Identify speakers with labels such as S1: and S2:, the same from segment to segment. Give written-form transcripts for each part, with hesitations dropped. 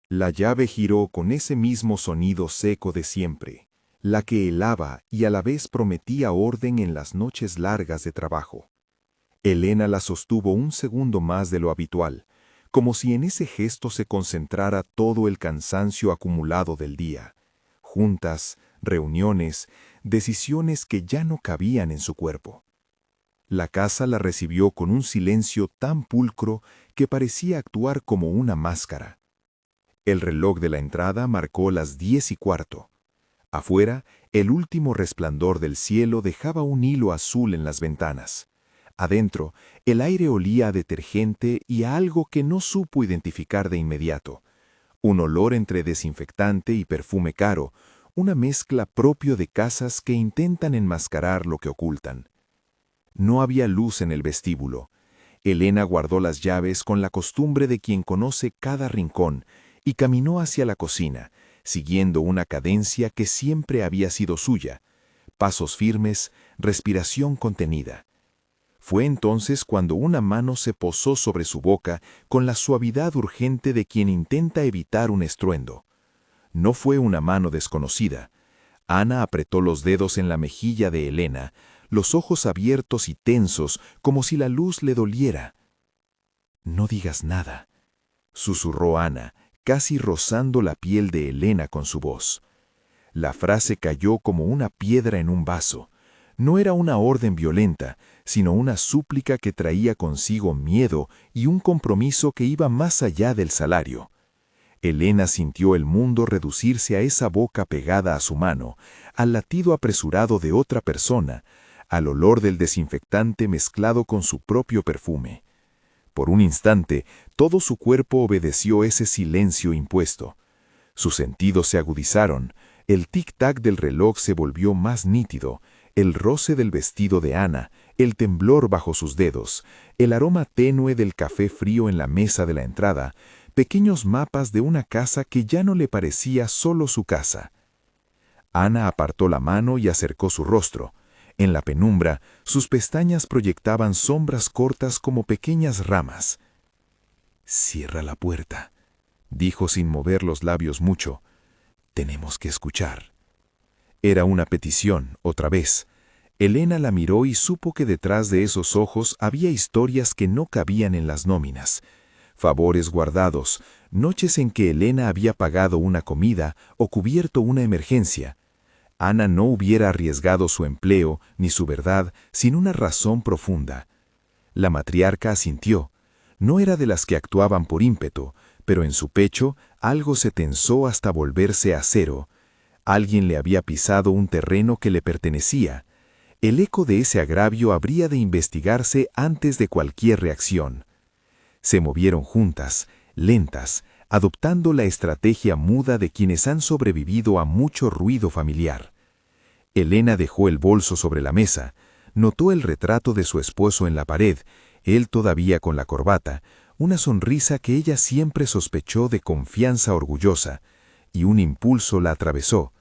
S1: La llave giró con ese mismo sonido seco de siempre, la que helaba y a la vez prometía orden en las noches largas de trabajo. Elena la sostuvo un segundo más de lo habitual, como si en ese gesto se concentrara todo el cansancio acumulado del día. Juntas, reuniones, decisiones que ya no cabían en su cuerpo. La casa la recibió con un silencio tan pulcro que parecía actuar como una máscara. El reloj de la entrada marcó las 10:15. Afuera, el último resplandor del cielo dejaba un hilo azul en las ventanas. Adentro, el aire olía a detergente y a algo que no supo identificar de inmediato. Un olor entre desinfectante y perfume caro, una mezcla propio de casas que intentan enmascarar lo que ocultan. No había luz en el vestíbulo. Elena guardó las llaves con la costumbre de quien conoce cada rincón y caminó hacia la cocina, siguiendo una cadencia que siempre había sido suya: pasos firmes, respiración contenida. Fue entonces cuando una mano se posó sobre su boca con la suavidad urgente de quien intenta evitar un estruendo. No fue una mano desconocida. Ana apretó los dedos en la mejilla de Elena, los ojos abiertos y tensos como si la luz le doliera. «No digas nada», susurró Ana, casi rozando la piel de Elena con su voz. La frase cayó como una piedra en un vaso. No era una orden violenta, sino una súplica que traía consigo miedo y un compromiso que iba más allá del salario. Elena sintió el mundo reducirse a esa boca pegada a su mano, al latido apresurado de otra persona, al olor del desinfectante mezclado con su propio perfume. Por un instante, todo su cuerpo obedeció ese silencio impuesto. Sus sentidos se agudizaron, el tic-tac del reloj se volvió más nítido, el roce del vestido de Ana, el temblor bajo sus dedos, el aroma tenue del café frío en la mesa de la entrada, pequeños mapas de una casa que ya no le parecía solo su casa. Ana apartó la mano y acercó su rostro. En la penumbra, sus pestañas proyectaban sombras cortas como pequeñas ramas. «Cierra la puerta», dijo sin mover los labios mucho. «Tenemos que escuchar». Era una petición, otra vez. Elena la miró y supo que detrás de esos ojos había historias que no cabían en las nóminas. Favores guardados, noches en que Elena había pagado una comida o cubierto una emergencia. Ana no hubiera arriesgado su empleo ni su verdad sin una razón profunda. La matriarca asintió. No era de las que actuaban por ímpetu, pero en su pecho algo se tensó hasta volverse acero. Alguien le había pisado un terreno que le pertenecía. El eco de ese agravio habría de investigarse antes de cualquier reacción. Se movieron juntas, lentas, adoptando la estrategia muda de quienes han sobrevivido a mucho ruido familiar. Elena dejó el bolso sobre la mesa, notó el retrato de su esposo en la pared, él todavía con la corbata, una sonrisa que ella siempre sospechó de confianza orgullosa, y un impulso la atravesó.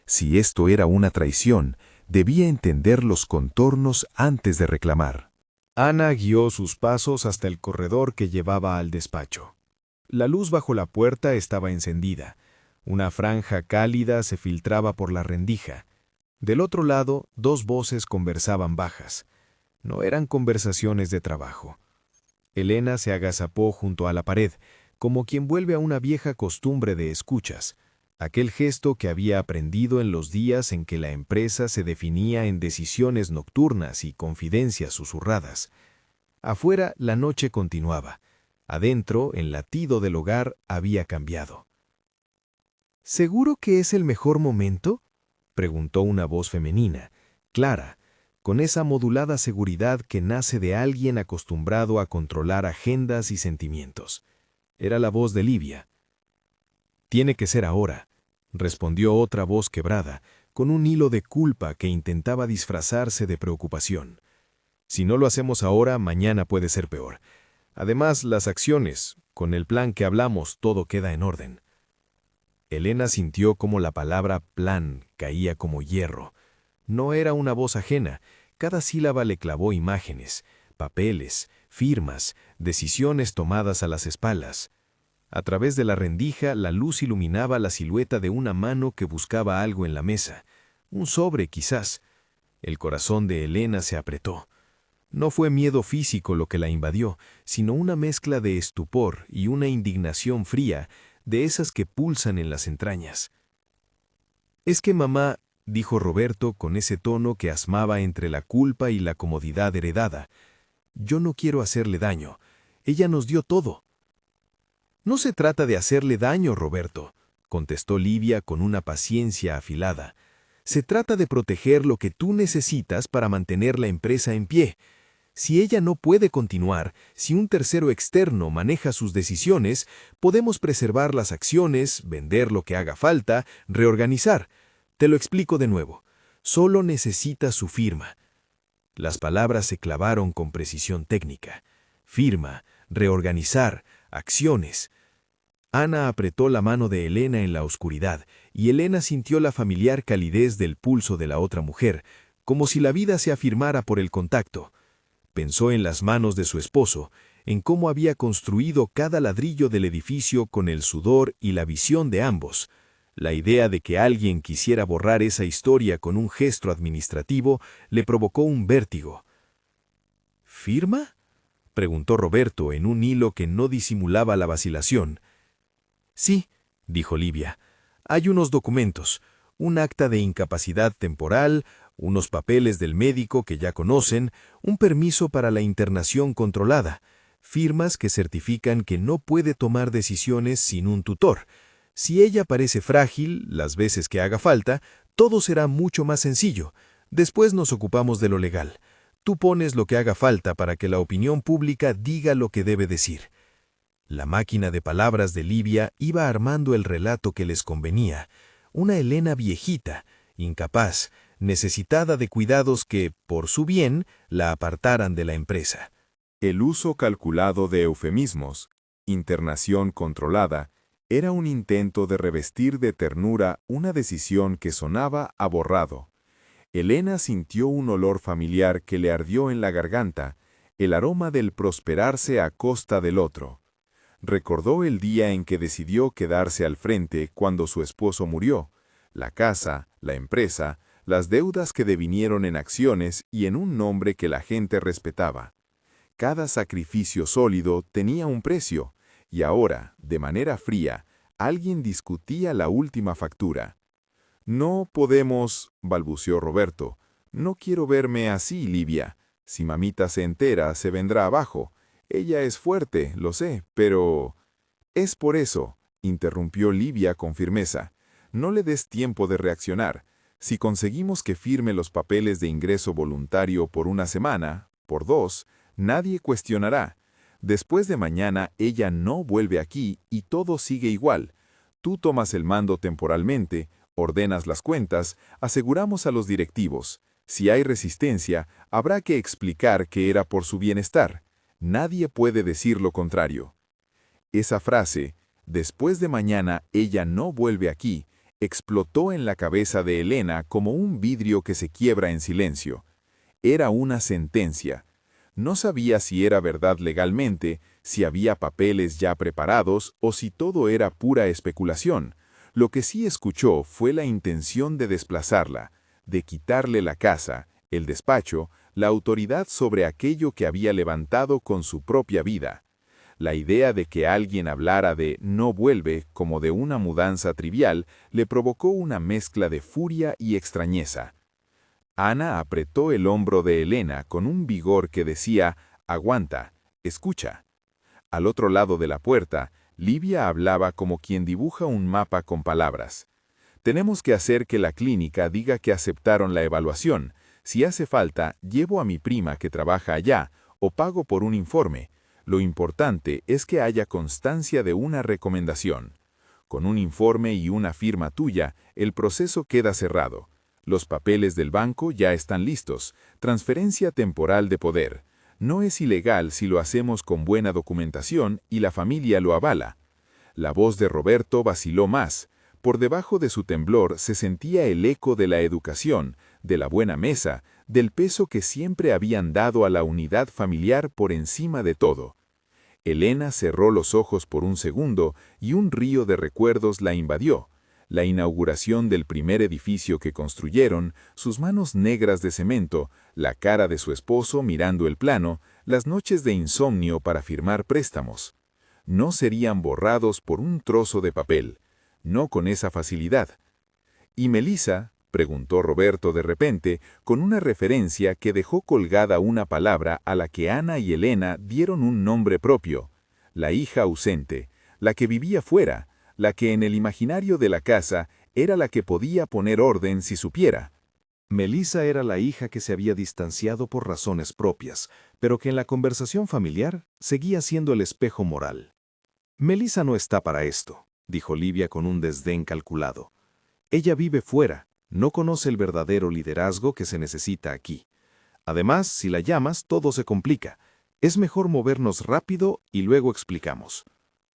S1: Si esto era una traición, debía entender los contornos antes de reclamar.
S2: Ana guió sus pasos hasta el corredor que llevaba al despacho. La luz bajo la puerta estaba encendida. Una franja cálida se filtraba por la rendija. Del otro lado, dos voces conversaban bajas. No eran conversaciones de trabajo. Elena se agazapó junto a la pared, como quien vuelve a una vieja costumbre de escuchas, aquel gesto que había aprendido en los días en que la empresa se definía en decisiones nocturnas y confidencias susurradas. Afuera, la noche continuaba. Adentro, el latido del hogar había cambiado. «¿Seguro que es el mejor momento?», preguntó una voz femenina, clara, con esa modulada seguridad que nace de alguien acostumbrado a controlar agendas y sentimientos. Era la voz de Livia. «Tiene que ser ahora», respondió otra voz quebrada, con un hilo de culpa que intentaba disfrazarse de preocupación. «Si no lo hacemos ahora, mañana puede ser peor. Además, las acciones, con el plan que hablamos, todo queda en orden». Elena sintió cómo la palabra plan caía como hierro. No era una voz ajena. Cada sílaba le clavó imágenes, papeles, firmas, decisiones tomadas a las espaldas. A través de la rendija, la luz iluminaba la silueta de una mano que buscaba algo en la mesa. Un sobre, quizás. El corazón de Elena se apretó. No fue miedo físico lo que la invadió, sino una mezcla de estupor y una indignación fría, de esas que pulsan en las entrañas. «Es que mamá», dijo Roberto con ese tono que asmaba entre la culpa y la comodidad heredada, «yo no quiero hacerle daño. Ella nos dio todo». «No se trata de hacerle daño, Roberto», contestó Livia con una paciencia afilada. «Se trata de proteger lo que tú necesitas para mantener la empresa en pie. Si ella no puede continuar, si un tercero externo maneja sus decisiones, podemos preservar las acciones, vender lo que haga falta, reorganizar. Te lo explico de nuevo. Solo necesitas su firma». Las palabras se clavaron con precisión técnica. Firma, reorganizar, acciones. Ana apretó la mano de Elena en la oscuridad, y Elena sintió la familiar calidez del pulso de la otra mujer, como si la vida se afirmara por el contacto. Pensó en las manos de su esposo, en cómo había construido cada ladrillo del edificio con el sudor y la visión de ambos. La idea de que alguien quisiera borrar esa historia con un gesto administrativo le provocó un vértigo. «¿Firma?», preguntó Roberto en un hilo que no disimulaba la vacilación. «Sí», dijo Livia. «Hay unos documentos, un acta de incapacidad temporal, unos papeles del médico que ya conocen, un permiso para la internación controlada, firmas que certifican que no puede tomar decisiones sin un tutor. Si ella parece frágil, las veces que haga falta, todo será mucho más sencillo. Después nos ocupamos de lo legal. Tú pones lo que haga falta para que la opinión pública diga lo que debe decir». La máquina de palabras de Livia iba armando el relato que les convenía. Una Elena viejita, incapaz, necesitada de cuidados que, por su bien, la apartaran de la empresa.
S1: El uso calculado de eufemismos, internación controlada, era un intento de revestir de ternura una decisión que sonaba a borrado. Elena sintió un olor familiar que le ardió en la garganta, el aroma del prosperarse a costa del otro. Recordó el día en que decidió quedarse al frente cuando su esposo murió, la casa, la empresa, las deudas que devinieron en acciones y en un nombre que la gente respetaba. Cada sacrificio sólido tenía un precio, y ahora, de manera fría, alguien discutía la última factura. «No podemos», balbuceó Roberto. «No quiero verme así, Livia. Si mamita se entera, se vendrá abajo. Ella es fuerte, lo sé, pero...» «Es por eso», interrumpió Livia con firmeza. «No le des tiempo de reaccionar. Si conseguimos que firme los papeles de ingreso voluntario por una semana, por 2, nadie cuestionará. Después de mañana ella no vuelve aquí y todo sigue igual. Tú tomas el mando temporalmente, ordenas las cuentas, aseguramos a los directivos. Si hay resistencia, habrá que explicar que era por su bienestar. Nadie puede decir lo contrario». Esa frase, «después de mañana ella no vuelve aquí», explotó en la cabeza de Elena como un vidrio que se quiebra en silencio. Era una sentencia. No sabía si era verdad legalmente, si había papeles ya preparados o si todo era pura especulación. Lo que sí escuchó fue la intención de desplazarla, de quitarle la casa, el despacho, la autoridad sobre aquello que había levantado con su propia vida. La idea de que alguien hablara de «no vuelve» como de una mudanza trivial le provocó una mezcla de furia y extrañeza. Ana apretó el hombro de Elena con un vigor que decía «aguanta, escucha». Al otro lado de la puerta, Livia hablaba como quien dibuja un mapa con palabras. «Tenemos que hacer que la clínica diga que aceptaron la evaluación. Si hace falta, llevo a mi prima que trabaja allá o pago por un informe. Lo importante es que haya constancia de una recomendación. Con un informe y una firma tuya, el proceso queda cerrado. Los papeles del banco ya están listos. Transferencia temporal de poder. No es ilegal si lo hacemos con buena documentación y la familia lo avala». La voz de Roberto vaciló más. Por debajo de su temblor se sentía el eco de la educación, de la buena mesa, del peso que siempre habían dado a la unidad familiar por encima de todo. Elena cerró los ojos por un segundo y un río de recuerdos la invadió. La inauguración del primer edificio que construyeron, sus manos negras de cemento, la cara de su esposo mirando el plano, las noches de insomnio para firmar préstamos. No serían borrados por un trozo de papel, no con esa facilidad. ¿Y Melissa?, preguntó Roberto de repente, con una referencia que dejó colgada una palabra a la que Ana y Elena dieron un nombre propio: la hija ausente, la que vivía fuera, la que en el imaginario de la casa era la que podía poner orden si supiera.
S2: Melissa era la hija que se había distanciado por razones propias, pero que en la conversación familiar seguía siendo el espejo moral. Melissa no está para esto, dijo Livia con un desdén calculado. Ella vive fuera, no conoce el verdadero liderazgo que se necesita aquí. Además, si la llamas, todo se complica. Es mejor movernos rápido y luego explicamos.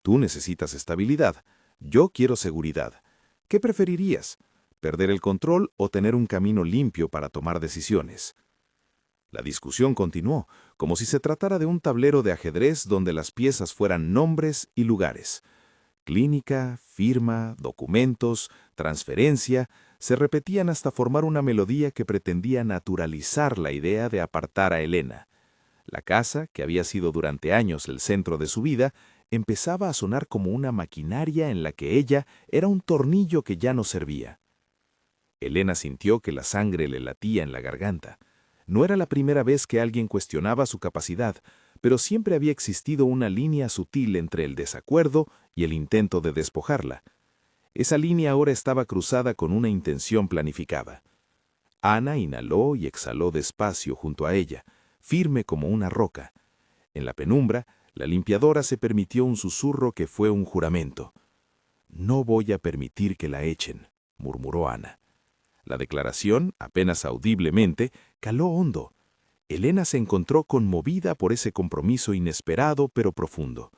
S2: Tú necesitas estabilidad, yo quiero seguridad. ¿Qué preferirías? ¿Perder el control o tener un camino limpio para tomar decisiones? La discusión continuó, como si se tratara de un tablero de ajedrez donde las piezas fueran nombres y lugares. Clínica, firma, documentos, transferencia, se repetían hasta formar una melodía que pretendía naturalizar la idea de apartar a Elena. La casa, que había sido durante años el centro de su vida, empezaba a sonar como una maquinaria en la que ella era un tornillo que ya no servía. Elena sintió que la sangre le latía en la garganta. No era la primera vez que alguien cuestionaba su capacidad, pero siempre había existido una línea sutil entre el desacuerdo y el intento de despojarla. Esa línea ahora estaba cruzada con una intención planificada. Ana inhaló y exhaló despacio junto a ella, firme como una roca. En la penumbra, la limpiadora se permitió un susurro que fue un juramento. «No voy a permitir que la echen», murmuró Ana. La declaración, apenas audiblemente, caló hondo. Elena se encontró conmovida por ese compromiso inesperado pero profundo.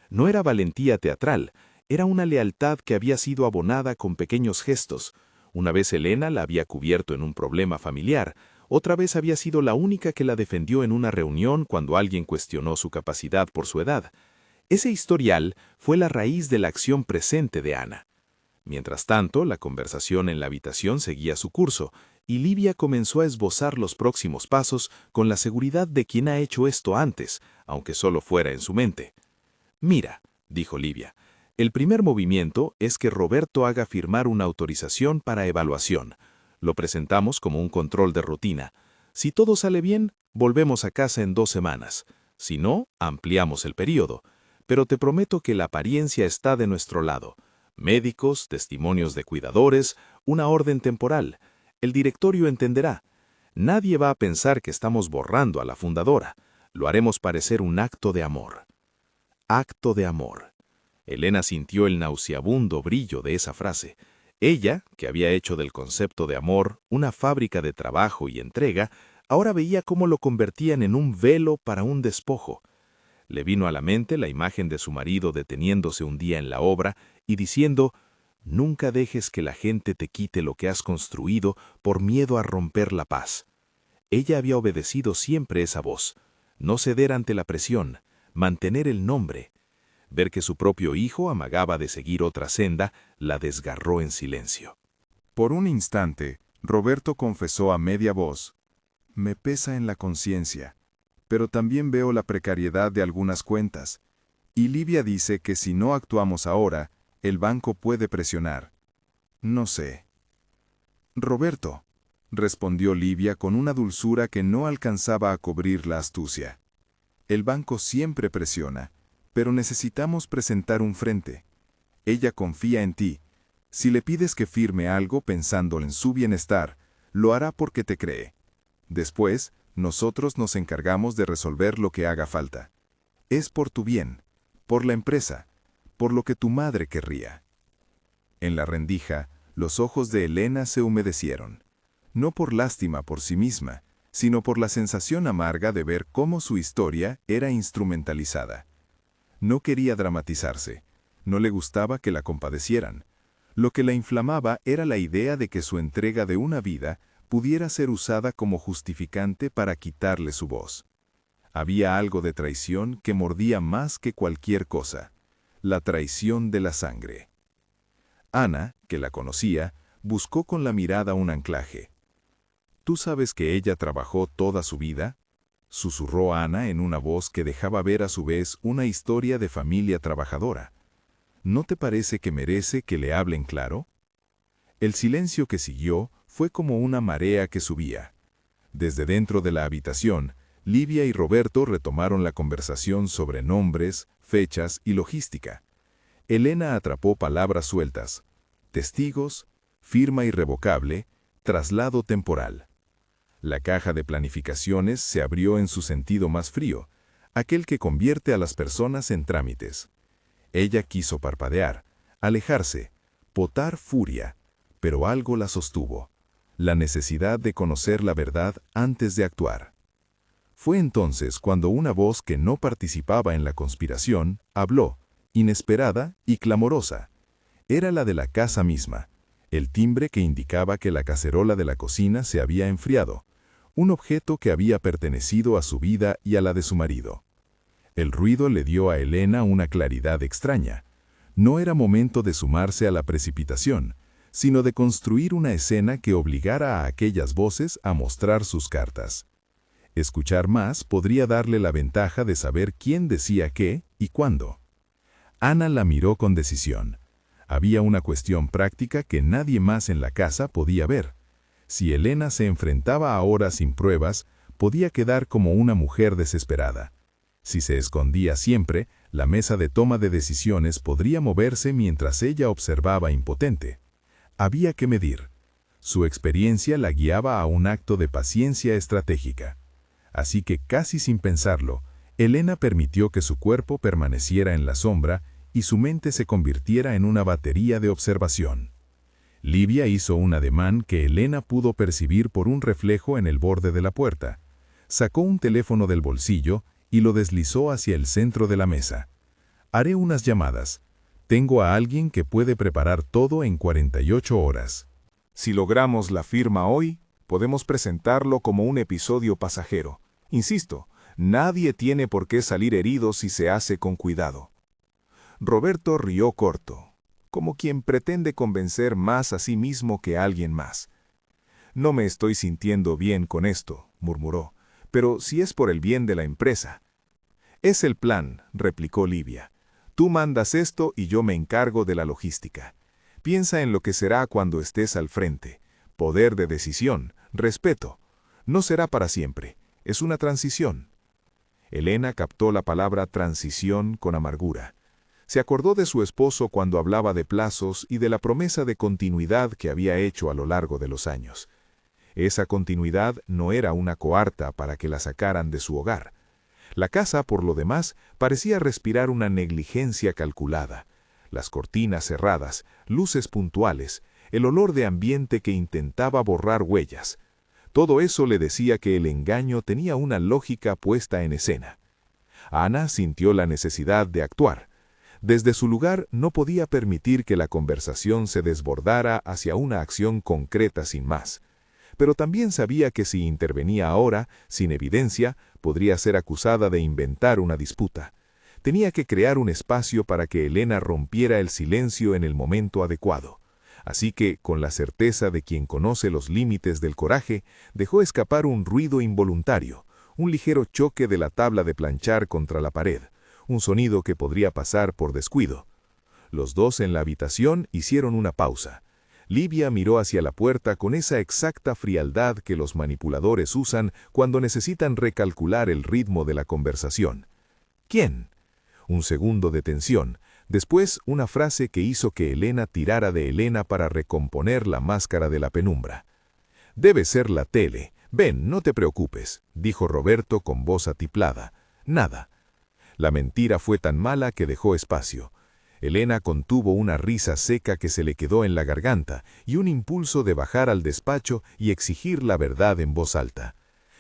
S2: No era valentía teatral, era una lealtad que había sido abonada con pequeños gestos. Una vez Elena la había cubierto en un problema familiar, otra vez había sido la única que la defendió en una reunión cuando alguien cuestionó su capacidad por su edad. Ese historial fue la raíz de la acción presente de Ana. Mientras tanto, la conversación en la habitación seguía su curso, y Livia comenzó a esbozar los próximos pasos con la seguridad de quien ha hecho esto antes, aunque solo fuera en su mente. «Mira», dijo Livia, «el primer movimiento es que Roberto haga firmar una autorización para evaluación. Lo presentamos como un control de rutina. Si todo sale bien, volvemos a casa en 2 semanas. Si no, ampliamos el período. Pero te prometo que la apariencia está de nuestro lado. Médicos, testimonios de cuidadores, una orden temporal. El directorio entenderá. Nadie va a pensar que estamos borrando a la fundadora. Lo haremos parecer un acto de amor». Acto de amor. Elena sintió el nauseabundo brillo de esa frase. Ella, que había hecho del concepto de amor una fábrica de trabajo y entrega, ahora veía cómo lo convertían en un velo para un despojo. Le vino a la mente la imagen de su marido deteniéndose un día en la obra y diciendo: «Nunca dejes que la gente te quite lo que has construido por miedo a romper la paz». Ella había obedecido siempre esa voz. No ceder ante la presión, mantener el nombre. Ver que su propio hijo amagaba de seguir otra senda la desgarró en silencio.
S1: Por un instante, Roberto confesó a media voz: «Me pesa en la conciencia, pero también veo la precariedad de algunas cuentas. Y Livia dice que si no actuamos ahora, el banco puede presionar. No sé». «Roberto», respondió Livia con una dulzura que no alcanzaba a cubrir la astucia. «El banco siempre presiona, pero necesitamos presentar un frente. Ella confía en ti. Si le pides que firme algo pensando en su bienestar, lo hará porque te cree. Después, nosotros nos encargamos de resolver lo que haga falta. Es por tu bien, por la empresa, por lo que tu madre querría». En la rendija, los ojos de Elena se humedecieron. No por lástima por sí misma, sino por la sensación amarga de ver cómo su historia era instrumentalizada. No quería dramatizarse, no le gustaba que la compadecieran. Lo que la inflamaba era la idea de que su entrega de una vida pudiera ser usada como justificante para quitarle su voz. Había algo de traición que mordía más que cualquier cosa, la traición de la sangre. Ana, que la conocía, buscó con la mirada un anclaje. ¿Tú sabes que ella trabajó toda su vida?, susurró Ana en una voz que dejaba ver a su vez una historia de familia trabajadora. ¿No te parece que merece que le hablen claro? El silencio que siguió fue como una marea que subía. Desde dentro de la habitación, Livia y Roberto retomaron la conversación sobre nombres, fechas y logística. Elena atrapó palabras sueltas: testigos, firma irrevocable, traslado temporal. La caja de planificaciones se abrió en su sentido más frío, aquel que convierte a las personas en trámites. Ella quiso parpadear, alejarse, botar furia, pero algo la sostuvo: la necesidad de conocer la verdad antes de actuar. Fue entonces cuando una voz que no participaba en la conspiración habló, inesperada y clamorosa. Era la de la casa misma, el timbre que indicaba que la cacerola de la cocina se había enfriado, un objeto que había pertenecido a su vida y a la de su marido. El ruido le dio a Elena una claridad extraña. No era momento de sumarse a la precipitación, sino de construir una escena que obligara a aquellas voces a mostrar sus cartas. Escuchar más podría darle la ventaja de saber quién decía qué y cuándo. Ana la miró con decisión. Había una cuestión práctica que nadie más en la casa podía ver. Si Elena se enfrentaba ahora sin pruebas, podía quedar como una mujer desesperada. Si se escondía siempre, la mesa de toma de decisiones podría moverse mientras ella observaba impotente. Había que medir. Su experiencia la guiaba a un acto de paciencia estratégica. Así que, casi sin pensarlo, Elena permitió que su cuerpo permaneciera en la sombra y su mente se convirtiera en una batería de observación. Livia hizo un ademán que Elena pudo percibir por un reflejo en el borde de la puerta. Sacó un teléfono del bolsillo y lo deslizó hacia el centro de la mesa. «Haré unas llamadas. Tengo a alguien que puede preparar todo en 48 horas.
S2: Si logramos la firma hoy, podemos presentarlo como un episodio pasajero. Insisto, nadie tiene por qué salir herido si se hace con cuidado». Roberto rió corto, como quien pretende convencer más a sí mismo que a alguien más. «No me estoy sintiendo bien con esto», murmuró, «pero si es por el bien de la empresa». «Es el plan», replicó Livia. «Tú mandas esto y yo me encargo de la logística. Piensa en lo que será cuando estés al frente. Poder de decisión, respeto. No será para siempre, es una transición». Elena captó la palabra transición con amargura. Se acordó de su esposo cuando hablaba de plazos y de la promesa de continuidad que había hecho a lo largo de los años. Esa continuidad no era una coarta para que la sacaran de su hogar. La casa, por lo demás, parecía respirar una negligencia calculada. Las cortinas cerradas, luces puntuales, el olor de ambiente que intentaba borrar huellas. Todo eso le decía que el engaño tenía una lógica puesta en escena. Ana sintió la necesidad de actuar. Desde su lugar no podía permitir que la conversación se desbordara hacia una acción concreta sin más. Pero también sabía que si intervenía ahora, sin evidencia, podría ser acusada de inventar una disputa. Tenía que crear un espacio para que Elena rompiera el silencio en el momento adecuado. Así que, con la certeza de quien conoce los límites del coraje, dejó escapar un ruido involuntario, un ligero choque de la tabla de planchar contra la pared, un sonido que podría pasar por descuido. Los dos en la habitación hicieron una pausa. Livia miró hacia la puerta con esa exacta frialdad que los manipuladores usan cuando necesitan recalcular el ritmo de la conversación. «¿Quién?». Un segundo de tensión, después una frase que hizo que Elena tirara de Elena para recomponer la máscara de la penumbra. «Debe ser la tele. Ven, no te preocupes», dijo Roberto con voz atiplada. «Nada». La mentira fue tan mala que dejó espacio. Elena contuvo una risa seca que se le quedó en la garganta y un impulso de bajar al despacho y exigir la verdad en voz alta.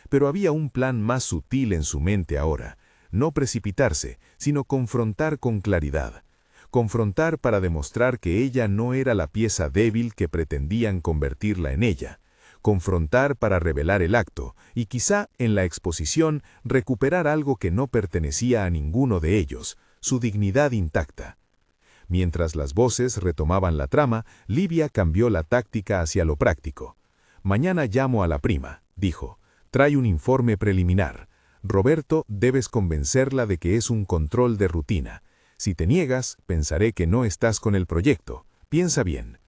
S2: Pero había un plan más sutil en su mente ahora. No precipitarse, sino confrontar con claridad. Confrontar para demostrar que ella no era la pieza débil que pretendían convertirla en ella. confrontar para revelar el acto, y quizá en la exposición recuperar algo que no pertenecía a ninguno de ellos, su dignidad intacta. Mientras las voces retomaban la trama, Livia cambió la táctica hacia lo práctico. «Mañana llamo a la prima», dijo. «Trae un informe preliminar. Roberto, debes convencerla de que es un control de rutina. Si te niegas, pensaré que no estás con el proyecto. Piensa bien».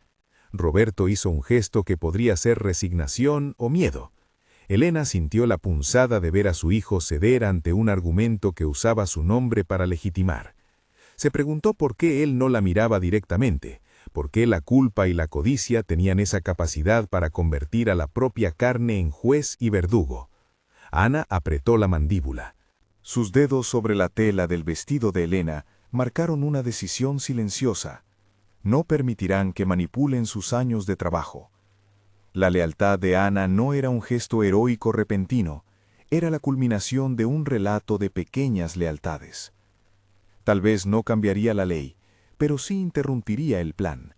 S2: Roberto hizo un gesto que podría ser resignación o miedo. Elena sintió la punzada de ver a su hijo ceder ante un argumento que usaba su nombre para legitimar. Se preguntó por qué él no la miraba directamente, por qué la culpa y la codicia tenían esa capacidad para convertir a la propia carne en juez y verdugo. Ana apretó la mandíbula.
S1: Sus dedos sobre la tela del vestido de Elena marcaron una decisión silenciosa. No permitirán que manipulen sus años de trabajo. La lealtad de Ana no era un gesto heroico repentino, era la culminación de un relato de pequeñas lealtades. Tal vez no cambiaría la ley, pero sí interrumpiría el plan.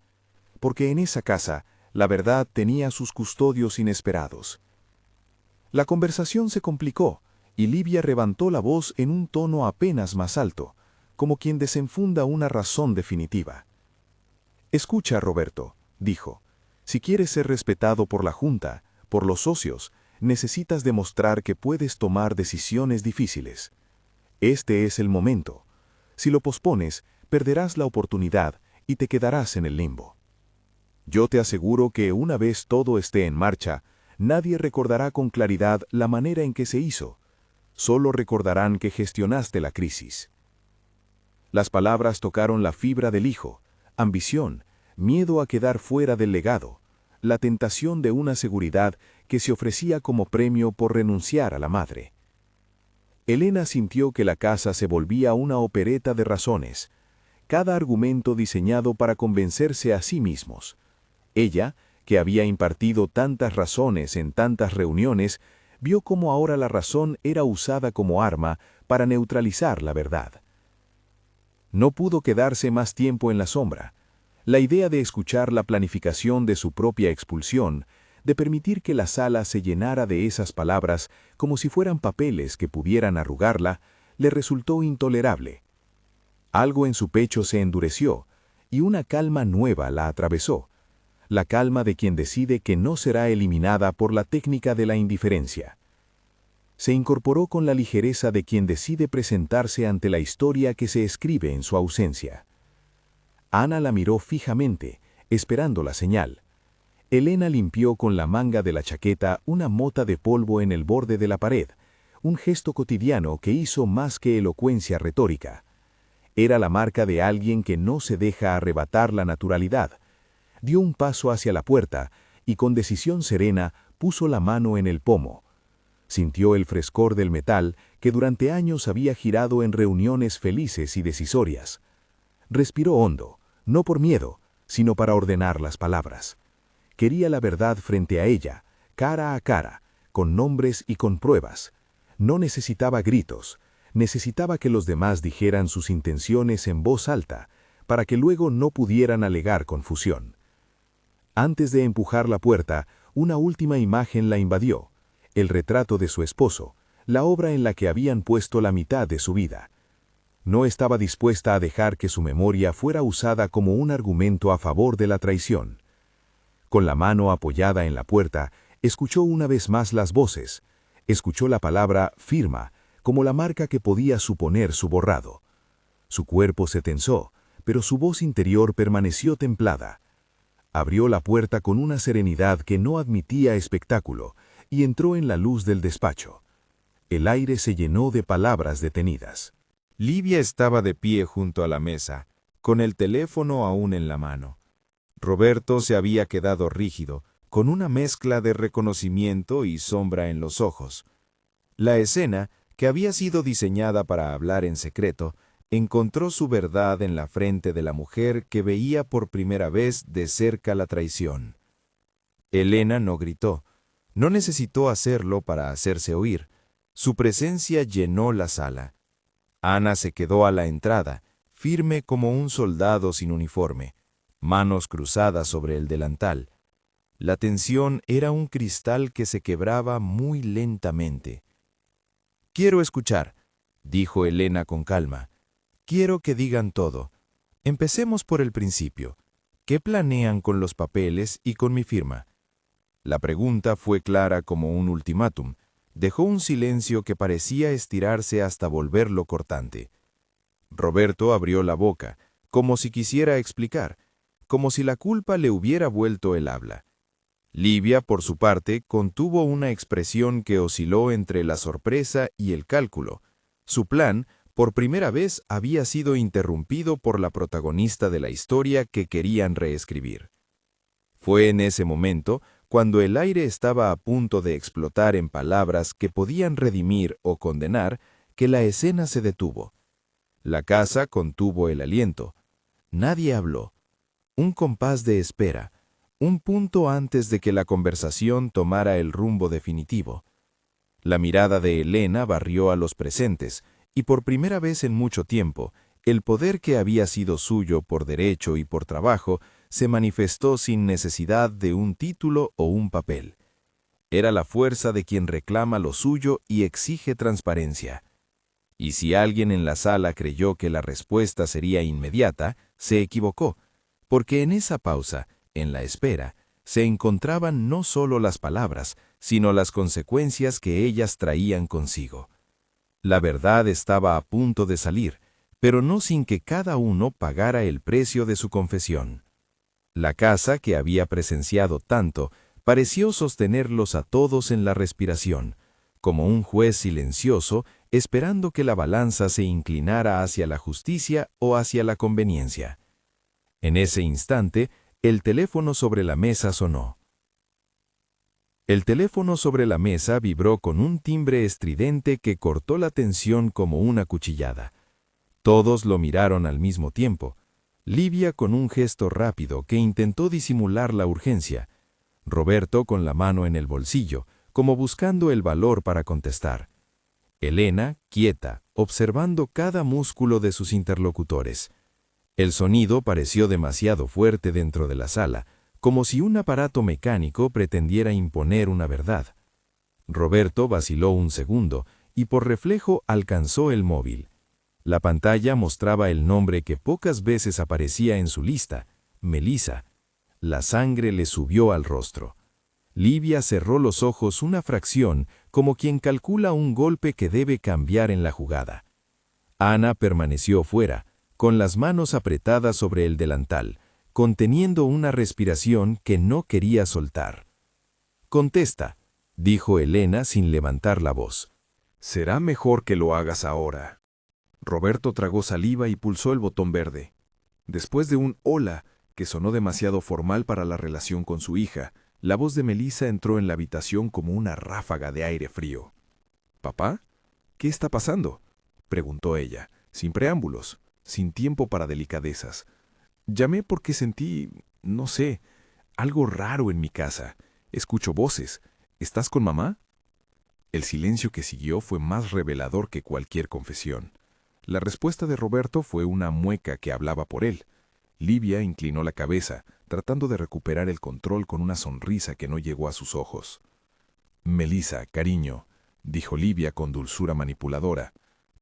S1: Porque en esa casa, la verdad tenía sus custodios inesperados. La conversación se complicó, y Livia levantó la voz en un tono apenas más alto, como quien desenfunda una razón definitiva. «Escucha, Roberto», dijo, «si quieres ser respetado por la Junta, por los socios, necesitas demostrar que puedes tomar decisiones difíciles. Este es el momento. Si lo pospones, perderás la oportunidad y te quedarás en el limbo. Yo te aseguro que una vez todo esté en marcha, nadie recordará con claridad la manera en que se hizo. Solo recordarán que gestionaste la crisis». Las palabras tocaron la fibra del hijo, ambición, miedo a quedar fuera del legado, la tentación de una seguridad que se ofrecía como premio por renunciar a la madre. Elena sintió que la casa se volvía una opereta de razones, cada argumento diseñado para convencerse a sí mismos. Ella, que había impartido tantas razones en tantas reuniones, vio cómo ahora la razón era usada como arma para neutralizar la verdad. No pudo quedarse más tiempo en la sombra. La idea de escuchar la planificación de su propia expulsión, de permitir que la sala se llenara de esas palabras como si fueran papeles que pudieran arrugarla, le resultó intolerable. Algo en su pecho se endureció, y una calma nueva la atravesó, la calma de quien decide que no será eliminada por la técnica de la indiferencia. Se incorporó con la ligereza de quien decide presentarse ante la historia que se escribe en su ausencia. Ana la miró fijamente, esperando la señal. Elena limpió con la manga de la chaqueta una mota de polvo en el borde de la pared, un gesto cotidiano que hizo más que elocuencia retórica. Era la marca de alguien que no se deja arrebatar la naturalidad. Dio un paso hacia la puerta y con decisión serena puso la mano en el pomo. Sintió el frescor del metal que durante años había girado en reuniones felices y decisorias. Respiró hondo, no por miedo, sino para ordenar las palabras. Quería la verdad frente a ella, cara a cara, con nombres y con pruebas. No necesitaba gritos, necesitaba que los demás dijeran sus intenciones en voz alta, para que luego no pudieran alegar confusión. Antes de empujar la puerta, una última imagen la invadió, el retrato de su esposo, la obra en la que habían puesto la mitad de su vida. No estaba dispuesta a dejar que su memoria fuera usada como un argumento a favor de la traición. Con la mano apoyada en la puerta, escuchó una vez más las voces, escuchó la palabra firma, como la marca que podía suponer su borrado. Su cuerpo se tensó, pero su voz interior permaneció templada. Abrió la puerta con una serenidad que no admitía espectáculo y entró en la luz del despacho. El aire se llenó de palabras detenidas.
S2: Livia estaba de pie junto a la mesa, con el teléfono aún en la mano. Roberto se había quedado rígido, con una mezcla de reconocimiento y sombra en los ojos. La escena, que había sido diseñada para hablar en secreto, encontró su verdad en la frente de la mujer que veía por primera vez de cerca la traición. Elena no gritó, no necesitó hacerlo para hacerse oír. Su presencia llenó la sala. Ana se quedó a la entrada, firme como un soldado sin uniforme, manos cruzadas sobre el delantal. La tensión era un cristal que se quebraba muy lentamente. «Quiero escuchar», dijo Elena con calma. «Quiero que digan todo. Empecemos por el principio. ¿Qué planean con los papeles y con mi firma?» La pregunta fue clara como un ultimátum. Dejó un silencio que parecía estirarse hasta volverlo cortante. Roberto abrió la boca, como si quisiera explicar, como si la culpa le hubiera vuelto el habla. Livia, por su parte, contuvo una expresión que osciló entre la sorpresa y el cálculo. Su plan, por primera vez, había sido interrumpido por la protagonista de la historia que querían reescribir. Fue en ese momento, cuando el aire estaba a punto de explotar en palabras que podían redimir o condenar, que la escena se detuvo. La casa contuvo el aliento. Nadie habló. Un compás de espera, un punto antes de que la conversación tomara el rumbo definitivo. La mirada de Elena barrió a los presentes, y por primera vez en mucho tiempo, el poder que había sido suyo por derecho y por trabajo se manifestó sin necesidad de un título o un papel. Era la fuerza de quien reclama lo suyo y exige transparencia. Y si alguien en la sala creyó que la respuesta sería inmediata, se equivocó, porque en esa pausa, en la espera, se encontraban no solo las palabras, sino las consecuencias que ellas traían consigo. La verdad estaba a punto de salir, pero no sin que cada uno pagara el precio de su confesión. La casa, que había presenciado tanto, pareció sostenerlos a todos en la respiración, como un juez silencioso esperando que la balanza se inclinara hacia la justicia o hacia la conveniencia. En ese instante, el teléfono sobre la mesa sonó. El teléfono sobre la mesa vibró con un timbre estridente que cortó la tensión como una cuchillada. Todos lo miraron al mismo tiempo. Livia con un gesto rápido que intentó disimular la urgencia. Roberto con la mano en el bolsillo, como buscando el valor para contestar. Elena, quieta, observando cada músculo de sus interlocutores. El sonido pareció demasiado fuerte dentro de la sala, como si un aparato mecánico pretendiera imponer una verdad. Roberto vaciló un segundo y por reflejo alcanzó el móvil. La pantalla mostraba el nombre que pocas veces aparecía en su lista, Melissa. La sangre le subió al rostro. Livia cerró los ojos una fracción, como quien calcula un golpe que debe cambiar en la jugada. Ana permaneció fuera, con las manos apretadas sobre el delantal, conteniendo una respiración que no quería soltar. «Contesta», dijo Elena sin levantar la voz.
S3: «Será mejor que lo hagas ahora». Roberto tragó saliva y pulsó el botón verde. Después de un «hola», que sonó demasiado formal para la relación con su hija, la voz de Melissa entró en la habitación como una ráfaga de aire frío. «¿Papá? ¿Qué está pasando?», preguntó ella, sin preámbulos, sin tiempo para delicadezas. «Llamé porque sentí, no sé, algo raro en mi casa. Escucho voces. ¿Estás con mamá?». El silencio que siguió fue más revelador que cualquier confesión. La respuesta de Roberto fue una mueca que hablaba por él. Livia inclinó la cabeza, tratando de recuperar el control con una sonrisa que no llegó a sus ojos. «Melissa, cariño», dijo Livia con dulzura manipuladora,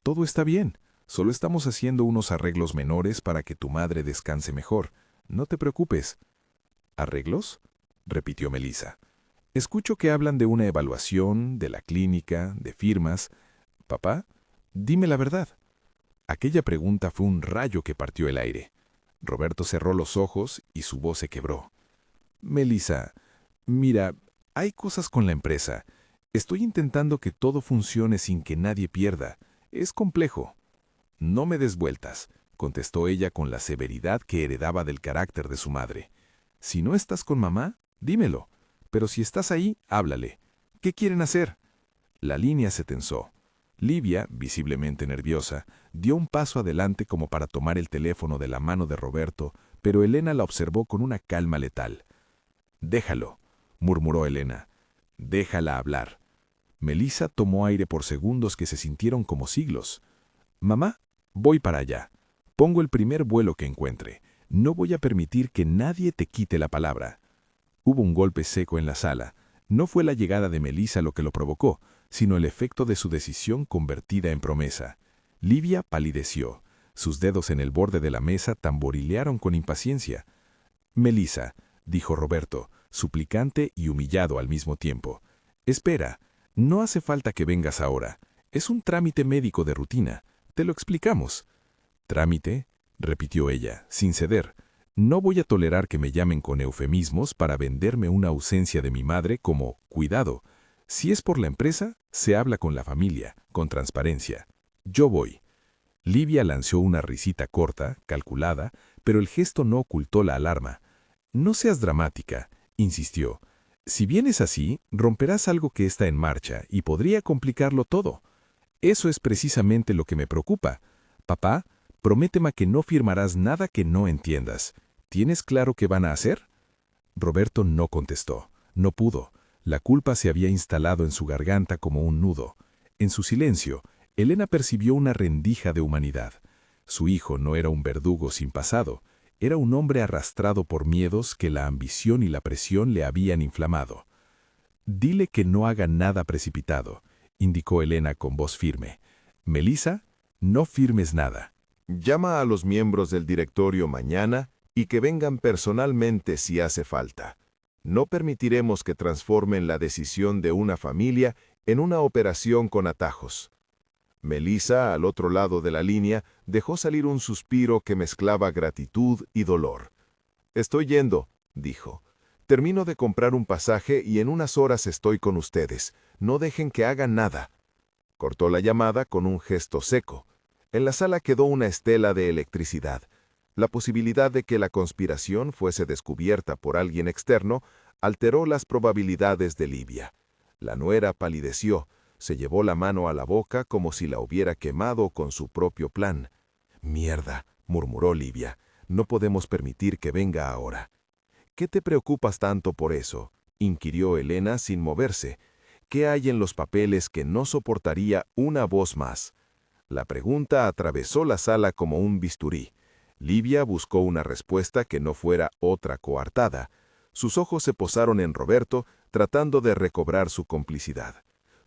S3: «todo está bien. Solo estamos haciendo unos arreglos menores para que tu madre descanse mejor. No te preocupes». «¿Arreglos?», repitió Melissa. «Escucho que hablan de una evaluación, de la clínica, de firmas. Papá, dime la verdad». Aquella pregunta fue un rayo que partió el aire. Roberto cerró los ojos y su voz se quebró. «Melissa, mira, hay cosas con la empresa. Estoy intentando que todo funcione sin que nadie pierda. Es complejo». «No me des vueltas», contestó ella con la severidad que heredaba del carácter de su madre. «Si no estás con mamá, dímelo. Pero si estás ahí, háblale. ¿Qué quieren hacer?». La línea se tensó. Livia, visiblemente nerviosa, dio un paso adelante como para tomar el teléfono de la mano de Roberto, pero Elena la observó con una calma letal. «Déjalo», murmuró Elena. «Déjala hablar». Melissa tomó aire por segundos que se sintieron como siglos. «Mamá, voy para allá. Pongo el primer vuelo que encuentre. No voy a permitir que nadie te quite la palabra». Hubo un golpe seco en la sala. No fue la llegada de Melissa lo que lo provocó, sino el efecto de su decisión convertida en promesa. Livia palideció. Sus dedos en el borde de la mesa tamborilearon con impaciencia. «Melissa», dijo Roberto, suplicante y humillado al mismo tiempo. «Espera, no hace falta que vengas ahora. Es un trámite médico de rutina. Te lo explicamos». «¿Trámite?», repitió ella, sin ceder. «No voy a tolerar que me llamen con eufemismos para venderme una ausencia de mi madre como cuidado. Si es por la empresa, se habla con la familia, con transparencia. Yo voy». Livia lanzó una risita corta, calculada, pero el gesto no ocultó la alarma. «No seas dramática», insistió. «Si vienes así, romperás algo que está en marcha y podría complicarlo todo. Eso es precisamente lo que me preocupa. Papá, prométeme que no firmarás nada que no entiendas. ¿Tienes claro qué van a hacer?». Roberto no contestó. No pudo. La culpa se había instalado en su garganta como un nudo. En su silencio, Elena percibió una rendija de humanidad. Su hijo no era un verdugo sin pasado. Era un hombre arrastrado por miedos que la ambición y la presión le habían inflamado. «Dile que no haga nada precipitado», indicó Elena con voz firme. «Melissa, no firmes nada».
S1: Llama a los miembros del directorio mañana y que vengan personalmente si hace falta. No permitiremos que transformen la decisión de una familia en una operación con atajos. Melissa, al otro lado de la línea, dejó salir un suspiro que mezclaba gratitud y dolor. «Estoy yendo», dijo. «Termino de comprar un pasaje y en unas horas estoy con ustedes. No dejen que hagan nada». Cortó la llamada con un gesto seco. En la sala quedó una estela de electricidad. La posibilidad de que la conspiración fuese descubierta por alguien externo alteró las probabilidades de Livia. La nuera palideció. Se llevó la mano a la boca como si la hubiera quemado con su propio plan. «Mierda», murmuró Livia. «No podemos permitir que venga ahora». «¿Qué te preocupas tanto por eso?», inquirió Elena sin moverse. «¿Qué hay en los papeles que no soportaría una voz más?». La pregunta atravesó la sala como un bisturí. Livia buscó una respuesta que no fuera otra coartada. Sus ojos se posaron en Roberto, tratando de recobrar su complicidad.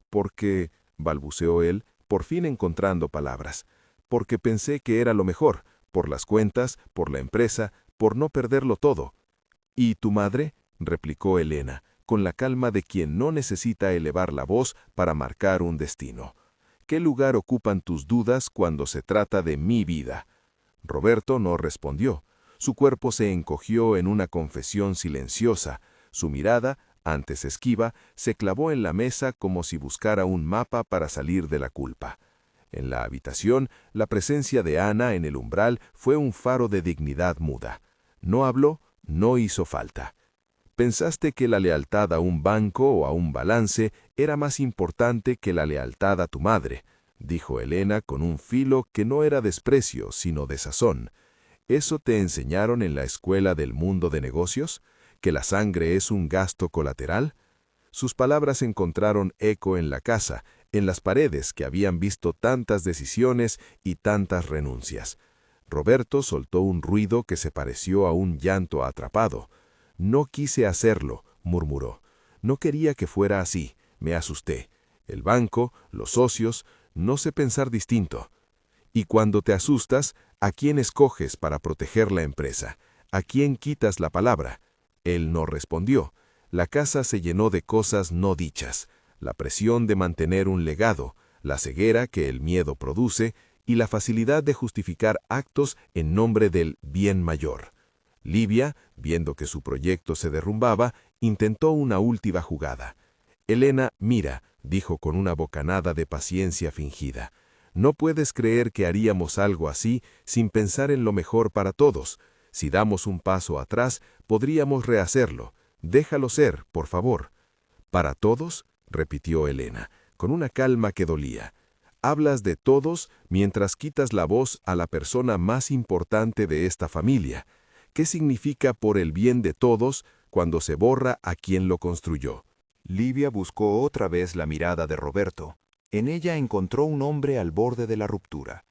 S1: «Porque», balbuceó él, por fin encontrando palabras, «porque pensé que era lo mejor, por las cuentas, por la empresa, por no perderlo todo». «¿Y tu madre?», replicó Elena, con la calma de quien no necesita elevar la voz para marcar un destino. «¿Qué lugar ocupan tus dudas cuando se trata de mi vida?». Roberto no respondió. Su cuerpo se encogió en una confesión silenciosa. Su mirada, antes esquiva, se clavó en la mesa como si buscara un mapa para salir de la culpa. En la habitación, la presencia de Ana en el umbral fue un faro de dignidad muda. No habló, no hizo falta. «Pensaste que la lealtad a un banco o a un balance era más importante que la lealtad a tu madre», dijo Elena con un filo que no era desprecio, sino desazón. «¿Eso te enseñaron en la escuela del mundo de negocios? ¿Que la sangre es un gasto colateral?». Sus palabras encontraron eco en la casa, en las paredes que habían visto tantas decisiones y tantas renuncias. Roberto soltó un ruido que se pareció a un llanto atrapado. «No quise hacerlo», murmuró. «No quería que fuera así. Me asusté. El banco, los socios, no sé pensar distinto». «Y cuando te asustas, ¿a quién escoges para proteger la empresa? ¿A quién quitas la palabra?». Él no respondió. La casa se llenó de cosas no dichas, la presión de mantener un legado, la ceguera que el miedo produce y la facilidad de justificar actos en nombre del bien mayor. Livia, viendo que su proyecto se derrumbaba, intentó una última jugada. «Elena, mira», dijo con una bocanada de paciencia fingida. «No puedes creer que haríamos algo así sin pensar en lo mejor para todos. Si damos un paso atrás, podríamos rehacerlo. Déjalo ser, por favor». «¿Para todos?», repitió Elena, con una calma que dolía. «Hablas de todos mientras quitas la voz a la persona más importante de esta familia. ¿Qué significa por el bien de todos cuando se borra a quien lo construyó?». Livia buscó otra vez la mirada de Roberto. En ella encontró un hombre al borde de la ruptura.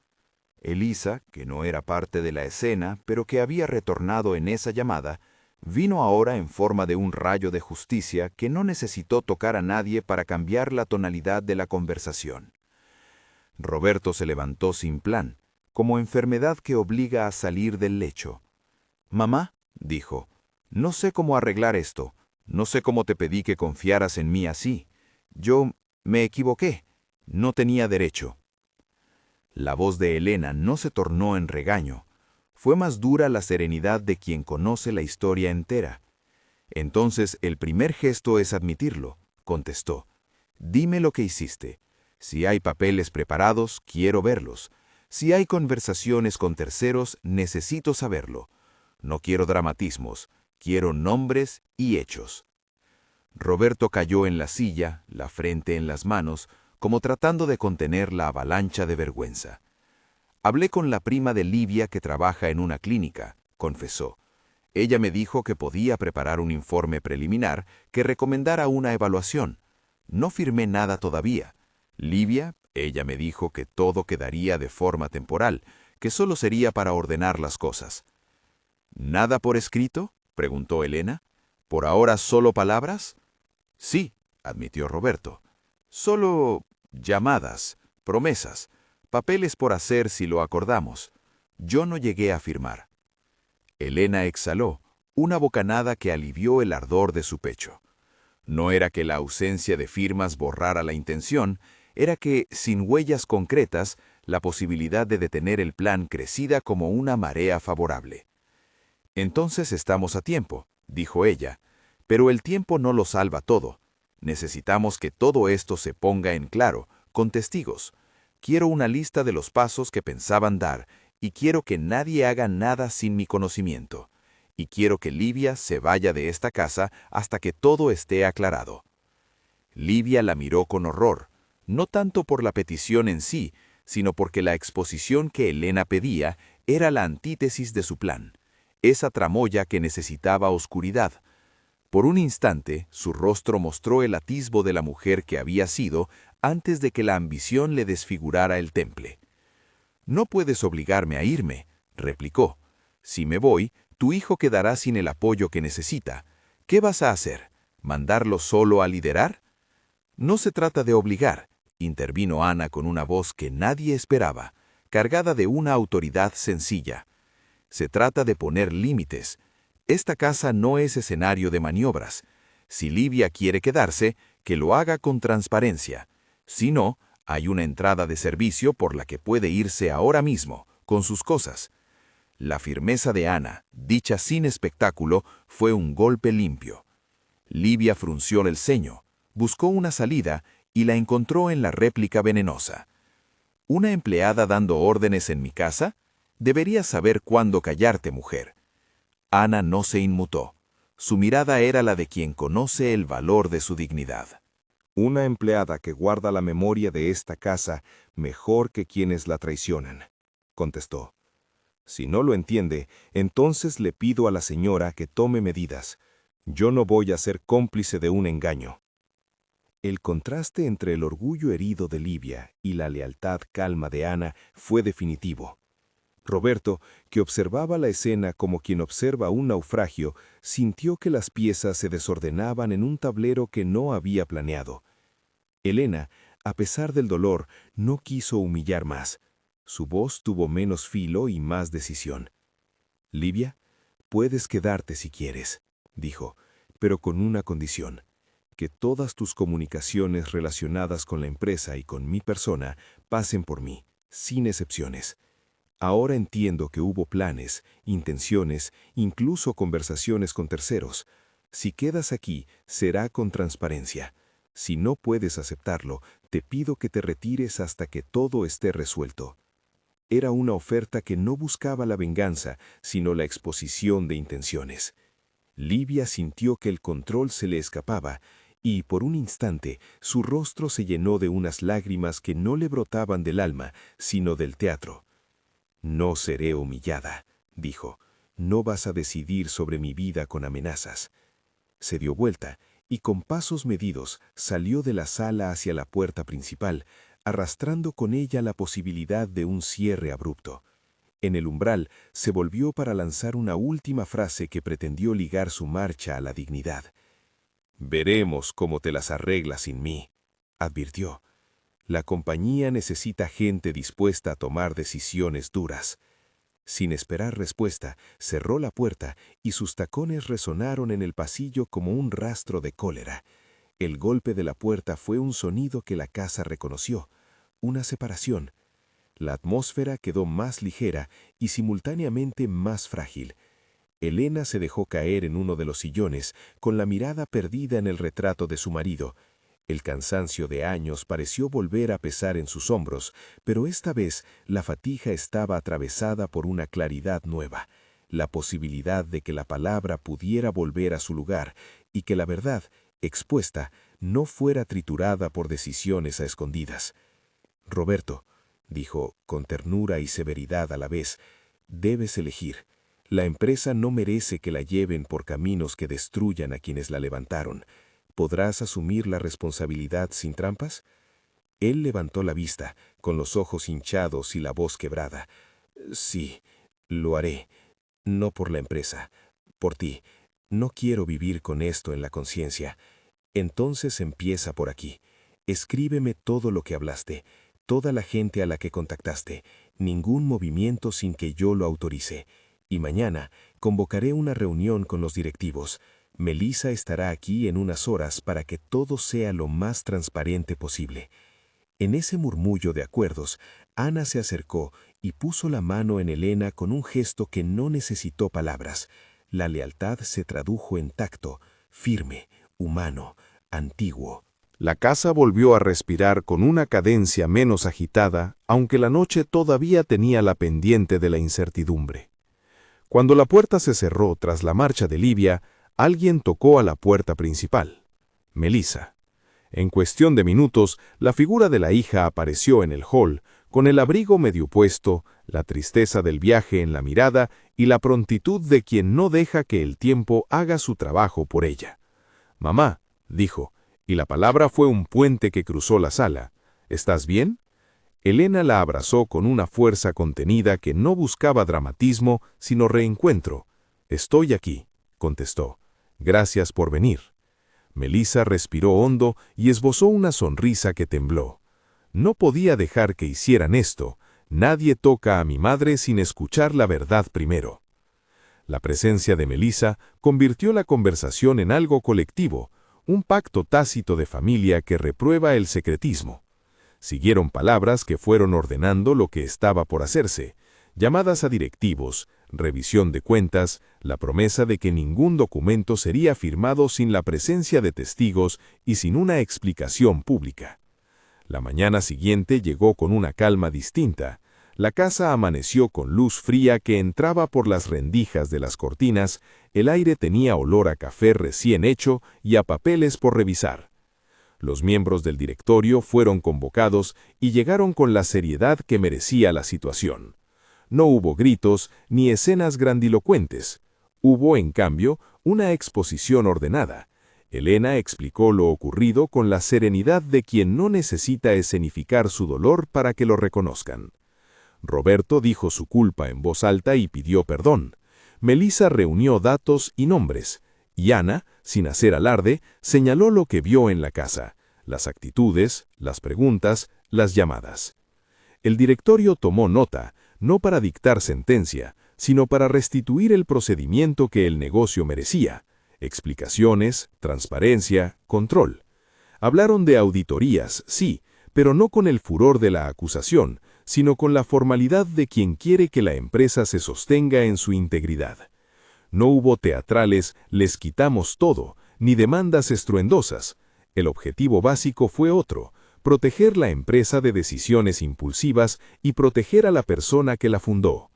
S1: Elisa, que no era parte de la escena, pero que había retornado en esa llamada,
S4: Vino ahora en forma de un rayo de justicia que no necesitó tocar a nadie para cambiar la tonalidad de la conversación. Roberto se levantó sin plan, como enfermedad que obliga a salir del lecho. «Mamá», dijo, «no sé cómo arreglar esto. No sé cómo te pedí que confiaras en mí así. Yo me equivoqué. No tenía derecho». La voz de Elena no se tornó en regaño. Fue más dura la serenidad de quien conoce la historia entera. «Entonces el primer gesto es admitirlo», contestó. «Dime lo que hiciste. Si hay papeles preparados, quiero verlos. Si hay conversaciones con terceros, necesito saberlo. No quiero dramatismos, quiero nombres y hechos». Roberto cayó en la silla, la frente en las manos, como tratando de contener la avalancha de vergüenza. «Hablé con la prima de Livia que trabaja en una clínica», confesó. «Ella me dijo que podía preparar un informe preliminar que recomendara una evaluación. No firmé nada todavía. Livia, ella me dijo que todo quedaría de forma temporal, que solo sería para ordenar las cosas». «¿Nada por escrito?», preguntó Elena. «¿Por ahora solo palabras?». «Sí», admitió Roberto. «Solo llamadas, promesas, papeles por hacer si lo acordamos. Yo no llegué a firmar». Elena exhaló, una bocanada que alivió el ardor de su pecho. No era que la ausencia de firmas borrara la intención, era que, sin huellas concretas, la posibilidad de detener el plan crecida como una marea favorable. «Entonces estamos a tiempo», dijo ella, «pero el tiempo no lo salva todo. Necesitamos que todo esto se ponga en claro, con testigos. Quiero una lista de los pasos que pensaban dar, y quiero que nadie haga nada sin mi conocimiento. Y quiero que Livia se vaya de esta casa hasta que todo esté aclarado». Livia la miró con horror, no tanto por la petición en sí, sino porque la exposición que Elena pedía era la antítesis de su plan, esa tramoya que necesitaba oscuridad. Por un instante, su rostro mostró el atisbo de la mujer que había sido antes de que la ambición le desfigurara el temple. «No puedes obligarme a irme», replicó. «Si me voy, tu hijo quedará sin el apoyo que necesita. ¿Qué vas a hacer? ¿Mandarlo solo a liderar?». «No se trata de obligar», intervino Ana con una voz que nadie esperaba, cargada de una autoridad sencilla. «Se trata de poner límites. Esta casa no es escenario de maniobras. Si Livia quiere quedarse, que lo haga con transparencia. Si no, hay una entrada de servicio por la que puede irse ahora mismo, con sus cosas». La firmeza de Ana, dicha sin espectáculo, fue un golpe limpio. Livia frunció el ceño, buscó una salida y la encontró en la réplica venenosa. «¿Una empleada dando órdenes en mi casa? Deberías saber cuándo callarte, mujer». Ana no se inmutó. Su mirada era la de quien conoce el valor de su dignidad.
S1: «Una empleada que guarda la memoria de esta casa mejor que quienes la traicionan», contestó. «Si no lo entiende, entonces le pido a la señora que tome medidas. Yo no voy a ser cómplice de un engaño». El contraste entre el orgullo herido de Livia y la lealtad calma de Ana fue definitivo. Roberto, que observaba la escena como quien observa un naufragio, sintió que las piezas se desordenaban en un tablero que no había planeado. Elena, a pesar del dolor, no quiso humillar más. Su voz tuvo menos filo y más decisión. «Livia, puedes quedarte si quieres», dijo, «pero con una condición: que todas tus comunicaciones relacionadas con la empresa y con mi persona pasen por mí, sin excepciones. Ahora entiendo que hubo planes, intenciones, incluso conversaciones con terceros. Si quedas aquí, será con transparencia. Si no puedes aceptarlo, te pido que te retires hasta que todo esté resuelto». Era una oferta que no buscaba la venganza, sino la exposición de intenciones. Livia sintió que el control se le escapaba, y por un instante su rostro se llenó de unas lágrimas que no le brotaban del alma, sino del teatro. «No seré humillada», dijo. «No vas a decidir sobre mi vida con amenazas». Se dio vuelta y con pasos medidos salió de la sala hacia la puerta principal, arrastrando con ella la posibilidad de un cierre abrupto. En el umbral, se volvió para lanzar una última frase que pretendió ligar su marcha a la dignidad. «Veremos cómo te las arreglas sin mí», advirtió. «La compañía necesita gente dispuesta a tomar decisiones duras». Sin esperar respuesta, cerró la puerta y sus tacones resonaron en el pasillo como un rastro de cólera. El golpe de la puerta fue un sonido que la casa reconoció, una separación. La atmósfera quedó más ligera y simultáneamente más frágil. Elena se dejó caer en uno de los sillones, con la mirada perdida en el retrato de su marido. El cansancio de años pareció volver a pesar en sus hombros, pero esta vez la fatiga estaba atravesada por una claridad nueva, la posibilidad de que la palabra pudiera volver a su lugar y que la verdad, expuesta, no fuera triturada por decisiones a escondidas. «Roberto», dijo con ternura y severidad a la vez, «debes elegir. La empresa no merece que la lleven por caminos que destruyan a quienes la levantaron. ¿Podrás asumir la responsabilidad sin trampas?» Él levantó la vista, con los ojos hinchados y la voz quebrada. «Sí, lo haré. No por la empresa, por ti. No quiero vivir con esto en la conciencia. Entonces empieza por aquí. Escríbeme todo lo que hablaste, toda la gente a la que contactaste, ningún movimiento sin que yo lo autorice. Y mañana convocaré una reunión con los directivos. Melissa estará aquí en unas horas para que todo sea lo más transparente posible». En ese murmullo de acuerdos, Ana se acercó y puso la mano en Elena con un gesto que no necesitó palabras. La lealtad se tradujo en tacto, firme, humano, antiguo.
S2: La casa volvió a respirar con una cadencia menos agitada, aunque la noche todavía tenía la pendiente de la incertidumbre. Cuando la puerta se cerró tras la marcha de Livia, alguien tocó a la puerta principal. Melissa. En cuestión de minutos, la figura de la hija apareció en el hall, con el abrigo medio puesto, la tristeza del viaje en la mirada y la prontitud de quien no deja que el tiempo haga su trabajo por ella. «Mamá», dijo, y la palabra fue un puente que cruzó la sala. «¿Estás bien?» Elena la abrazó con una fuerza contenida que no buscaba dramatismo, sino reencuentro. «Estoy aquí», contestó. «Gracias por venir». Melissa respiró hondo y esbozó una sonrisa que tembló. No podía dejar que hicieran esto. Nadie toca a mi madre sin escuchar la verdad primero. La presencia de Melissa convirtió la conversación en algo colectivo, un pacto tácito de familia que reprueba el secretismo. Siguieron palabras que fueron ordenando lo que estaba por hacerse, llamadas a directivos, revisión de cuentas, la promesa de que ningún documento sería firmado sin la presencia de testigos y sin una explicación pública. La mañana siguiente llegó con una calma distinta. La casa amaneció con luz fría que entraba por las rendijas de las cortinas, el aire tenía olor a café recién hecho y a papeles por revisar. Los miembros del directorio fueron convocados y llegaron con la seriedad que merecía la situación. No hubo gritos ni escenas grandilocuentes. Hubo, en cambio, una exposición ordenada. Elena explicó lo ocurrido con la serenidad de quien no necesita escenificar su dolor para que lo reconozcan. Roberto dijo su culpa en voz alta y pidió perdón. Melissa reunió datos y nombres, y Ana, sin hacer alarde, señaló lo que vio en la casa, las actitudes, las preguntas, las llamadas. El directorio tomó nota, no para dictar sentencia, sino para restituir el procedimiento que el negocio merecía: explicaciones, transparencia, control. Hablaron de auditorías, sí, pero no con el furor de la acusación, sino con la formalidad de quien quiere que la empresa se sostenga en su integridad. No hubo teatrales «les quitamos todo», ni demandas estruendosas. El objetivo básico fue otro: proteger la empresa de decisiones impulsivas y proteger a la persona que la fundó.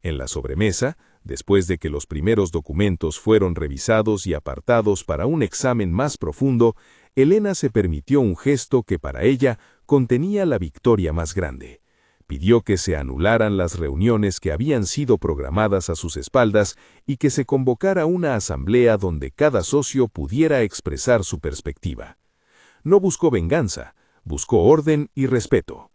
S2: En la sobremesa, después de que los primeros documentos fueron revisados y apartados para un examen más profundo, Elena se permitió un gesto que para ella contenía la victoria más grande. Pidió que se anularan las reuniones que habían sido programadas a sus espaldas y que se convocara una asamblea donde cada socio pudiera expresar su perspectiva. No buscó venganza, buscó orden y respeto.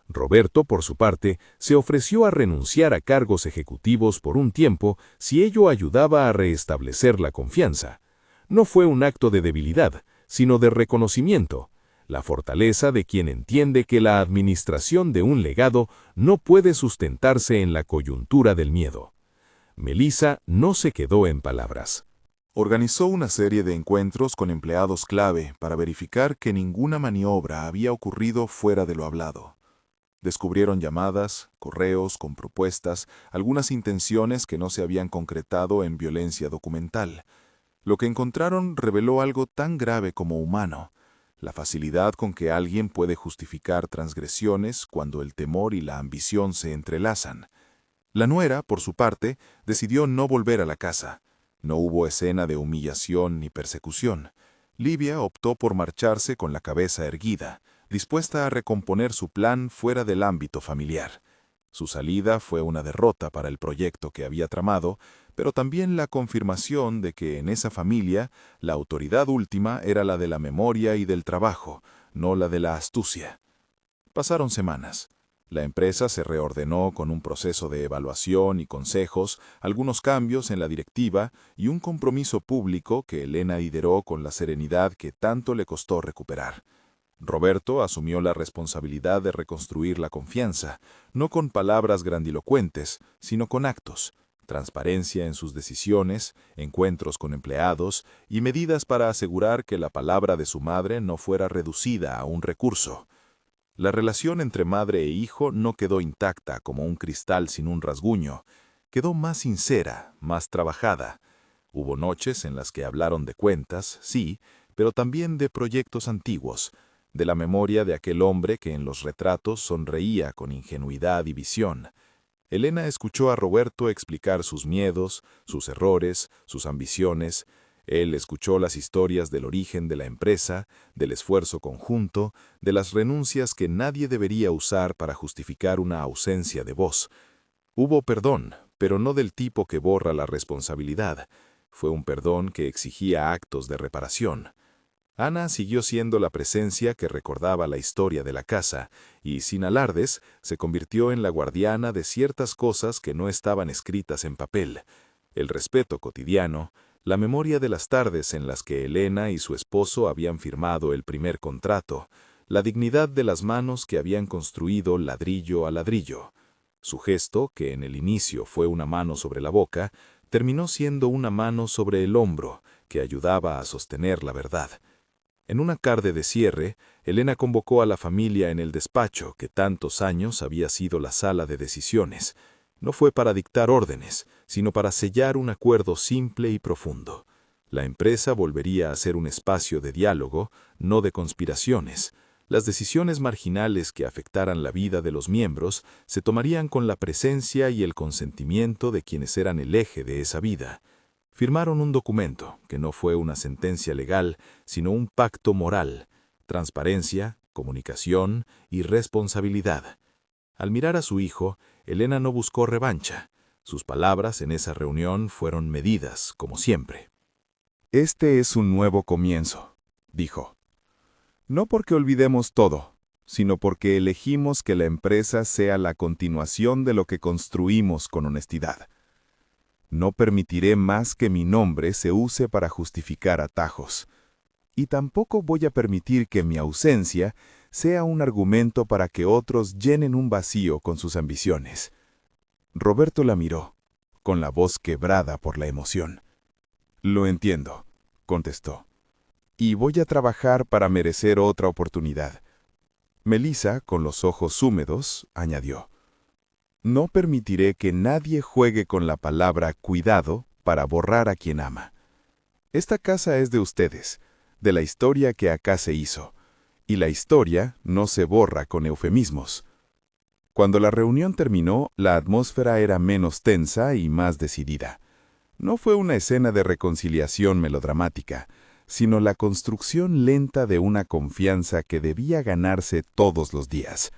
S3: Roberto, por su parte, se ofreció a renunciar a cargos ejecutivos por un tiempo si ello ayudaba a restablecer la confianza. No fue un acto de debilidad, sino de reconocimiento, la fortaleza de quien entiende que la administración de un legado no puede sustentarse en la coyuntura del miedo. Melissa no se quedó en palabras.
S5: Organizó una serie de encuentros con empleados clave para verificar que ninguna maniobra había ocurrido fuera de lo hablado. Descubrieron llamadas, correos con propuestas, algunas intenciones que no se habían concretado en violencia documental. Lo que encontraron reveló algo tan grave como humano: la facilidad con que alguien puede justificar transgresiones cuando el temor y la ambición se entrelazan. La nuera, por su parte, decidió no volver a la casa. No hubo escena de humillación ni persecución. Livia optó por marcharse con la cabeza erguida, dispuesta a recomponer su plan fuera del ámbito familiar. Su salida fue una derrota para el proyecto que había tramado, pero también la confirmación de que en esa familia la autoridad última era la de la memoria y del trabajo, no la de la astucia. Pasaron semanas. La empresa se reordenó con un proceso de evaluación y consejos, algunos cambios en la directiva y un compromiso público que Elena lideró con la serenidad que tanto le costó recuperar. Roberto asumió la responsabilidad de reconstruir la confianza, no con palabras grandilocuentes, sino con actos, transparencia en sus decisiones, encuentros con empleados y medidas para asegurar que la palabra de su madre no fuera reducida a un recurso. La relación entre madre e hijo no quedó intacta como un cristal sin un rasguño, quedó más sincera, más trabajada. Hubo noches en las que hablaron de cuentas, sí, pero también de proyectos antiguos, de la memoria de aquel hombre que en los retratos sonreía con ingenuidad y visión. Elena escuchó a Roberto explicar sus miedos, sus errores, sus ambiciones. Él escuchó las historias del origen de la empresa, del esfuerzo conjunto, de las renuncias que nadie debería usar para justificar una ausencia de voz. Hubo perdón, pero no del tipo que borra la responsabilidad. Fue un perdón que exigía actos de reparación. Ana siguió siendo la presencia que recordaba la historia de la casa y, sin alardes, se convirtió en la guardiana de ciertas cosas que no estaban escritas en papel: el respeto cotidiano, la memoria de las tardes en las que Elena y su esposo habían firmado el primer contrato, la dignidad de las manos que habían construido ladrillo a ladrillo. Su gesto, que en el inicio fue una mano sobre la boca, terminó siendo una mano sobre el hombro que ayudaba a sostener la verdad. En una tarde de cierre, Elena convocó a la familia en el despacho que tantos años había sido la sala de decisiones. No fue para dictar órdenes, sino para sellar un acuerdo simple y profundo. La empresa volvería a ser un espacio de diálogo, no de conspiraciones. Las decisiones marginales que afectaran la vida de los miembros se tomarían con la presencia y el consentimiento de quienes eran el eje de esa vida. Firmaron un documento que no fue una sentencia legal, sino un pacto moral: transparencia, comunicación y responsabilidad. Al mirar a su hijo, Elena no buscó revancha. Sus palabras en esa reunión fueron medidas, como siempre. «Este es un nuevo comienzo», dijo. «No porque olvidemos todo, sino porque elegimos que la empresa sea la continuación de lo que construimos con honestidad. No permitiré más que mi nombre se use para justificar atajos. Y tampoco voy a permitir que mi ausencia sea un argumento para que otros llenen un vacío con sus ambiciones». Roberto la miró, con la voz quebrada por la emoción. «Lo entiendo», contestó. «Y voy a trabajar para merecer otra oportunidad». Melissa, con los ojos húmedos, añadió: «No permitiré que nadie juegue con la palabra cuidado para borrar a quien ama. Esta casa es de ustedes, de la historia que acá se hizo, y la historia no se borra con eufemismos». Cuando la reunión terminó, la atmósfera era menos tensa y más decidida. No fue una escena de reconciliación melodramática, sino la construcción lenta de una confianza que debía ganarse todos los días.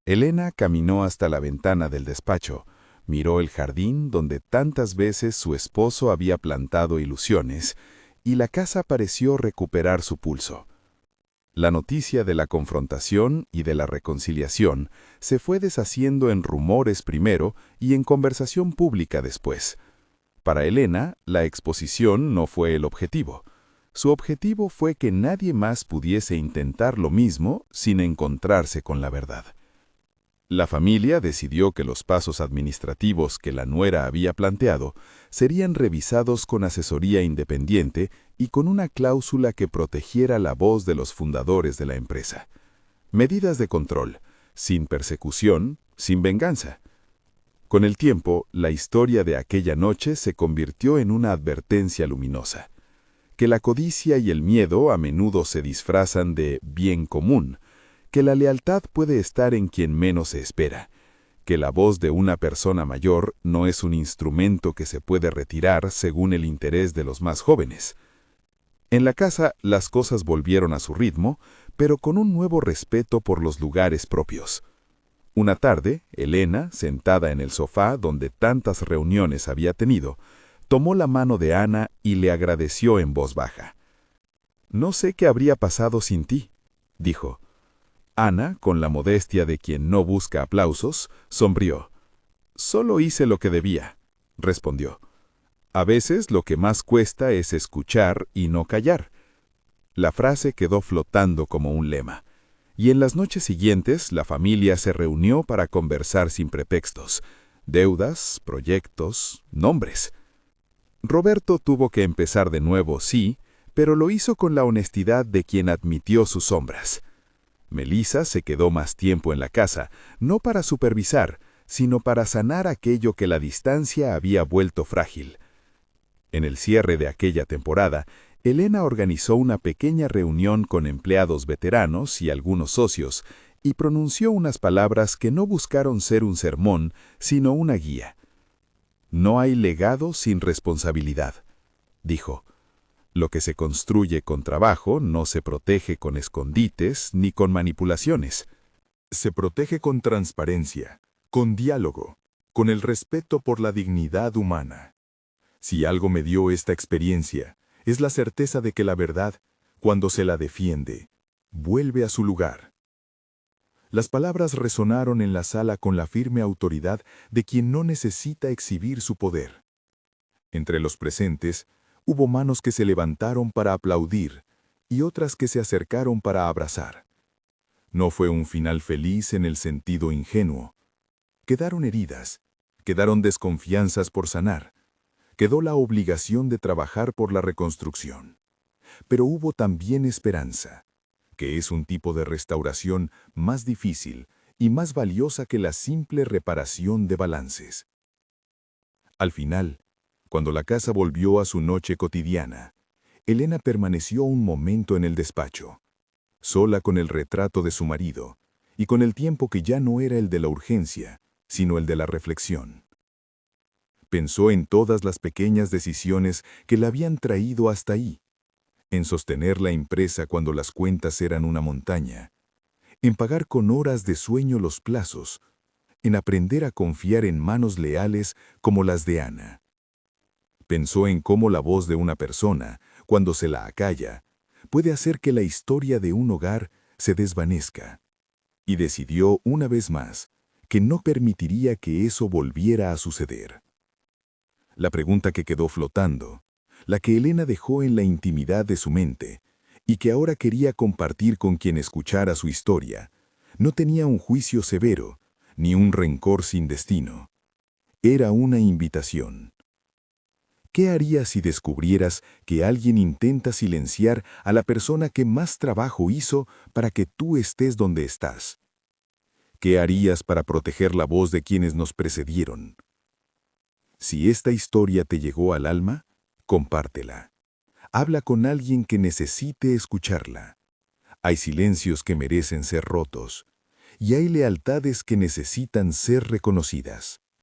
S5: Elena caminó hasta la ventana del despacho, miró el jardín donde tantas veces su esposo había plantado ilusiones, y la casa pareció recuperar su pulso.
S3: La noticia de la confrontación y de la reconciliación se fue deshaciendo en rumores primero y en conversación pública después. Para Elena, la exposición no fue el objetivo. Su objetivo fue que nadie más pudiese intentar lo mismo sin encontrarse con la verdad. La familia decidió que los pasos administrativos que la nuera había planteado serían revisados con asesoría independiente y con una cláusula que protegiera la voz de los fundadores de la empresa. Medidas de control, sin persecución, sin venganza. Con el tiempo, la historia de aquella noche se convirtió en una advertencia luminosa. Que la codicia y el miedo a menudo se disfrazan de bien común, que la lealtad puede estar en quien menos se espera, que la voz de una persona mayor no es un instrumento que se puede retirar según el interés de los más jóvenes. En la casa las cosas volvieron a su ritmo, pero con un nuevo respeto por los lugares propios. Una tarde, Elena, sentada en el sofá donde tantas reuniones había tenido, tomó la mano de Ana y le agradeció en voz baja. «No sé qué habría pasado sin ti», dijo. Ana, con la modestia de quien no busca aplausos, sonrió. «Solo hice lo que debía», respondió. «A veces lo que más cuesta es escuchar y no callar». La frase quedó flotando como un lema. Y en las noches siguientes la familia se reunió para conversar sin pretextos. Deudas, proyectos, nombres. Roberto tuvo que empezar de nuevo, sí, pero lo hizo con la honestidad de quien admitió sus sombras. Melissa se quedó más tiempo en la casa, no para supervisar, sino para sanar aquello que la distancia había vuelto frágil. En el cierre de aquella temporada, Elena organizó una pequeña reunión con empleados veteranos y algunos socios y pronunció unas palabras que no buscaron ser un sermón, sino una guía. «No hay legado sin responsabilidad», dijo. «Lo que se construye con trabajo no se protege con escondites ni con manipulaciones.
S1: Se protege con transparencia, con diálogo, con el respeto por la dignidad humana. Si algo me dio esta experiencia, es la certeza de que la verdad, cuando se la defiende, vuelve a su lugar». Las palabras resonaron en la sala con la firme autoridad de quien no necesita exhibir su poder. Entre los presentes, hubo manos que se levantaron para aplaudir y otras que se acercaron para abrazar. No fue un final feliz en el sentido ingenuo. Quedaron heridas, quedaron desconfianzas por sanar, quedó la obligación de trabajar por la reconstrucción. Pero hubo también esperanza, que es un tipo de restauración más difícil y más valiosa que la simple reparación de balances. Al final, cuando la casa volvió a su noche cotidiana, Elena permaneció un momento en el despacho, sola con el retrato de su marido y con el tiempo que ya no era el de la urgencia, sino el de la reflexión. Pensó en todas las pequeñas decisiones que la habían traído hasta ahí, en sostener la empresa cuando las cuentas eran una montaña, en pagar con horas de sueño los plazos, en aprender a confiar en manos leales como las de Ana. Pensó en cómo la voz de una persona, cuando se la acalla, puede hacer que la historia de un hogar se desvanezca, y decidió una vez más que no permitiría que eso volviera a suceder. La pregunta que quedó flotando, la que Elena dejó en la intimidad de su mente y que ahora quería compartir con quien escuchara su historia, no tenía un juicio severo ni un rencor sin destino. Era una invitación. ¿Qué harías si descubrieras que alguien intenta silenciar a la persona que más trabajo hizo para que tú estés donde estás? ¿Qué harías para proteger la voz de quienes nos precedieron? Si esta historia te llegó al alma, compártela. Habla con alguien que necesite escucharla. Hay silencios que merecen ser rotos, y hay lealtades que necesitan ser reconocidas.